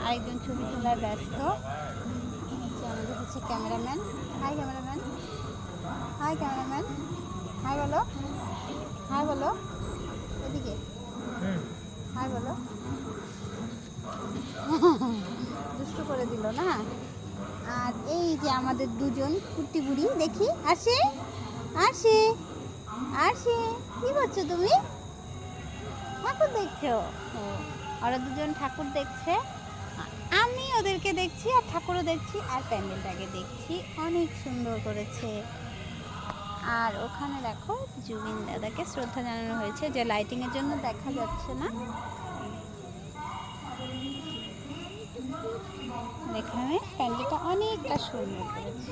আরেকজন ছবি তোলার ব্যস্ত। আমাদের হচ্ছে cameraman. Hi cameraman, hi cameraman, hi বলো, হাই বলো, এদিকে হাই বলো। দুষ্টু করে দিল না। আর এই যে আমাদের দুজন কুট্টি বুড়ি, দেখি আসে আসে আসে। কি করছো তুমি? ঠাকুর দেখছো? ওরা দুজন ঠাকুর দেখছে, আমি ওদেরকে দেখছি আর ঠাকুরও দেখছি আর প্যান্ডেলটাকে দেখছি, অনেক সুন্দর করেছে। আর ওখানে দেখো জুবিন দাদাকে শ্রদ্ধা জানানো হয়েছে, যে লাইটিংয়ের জন্য দেখা যাচ্ছে না। এখানে প্যান্ডেলটা অনেকটা সুন্দর করেছে।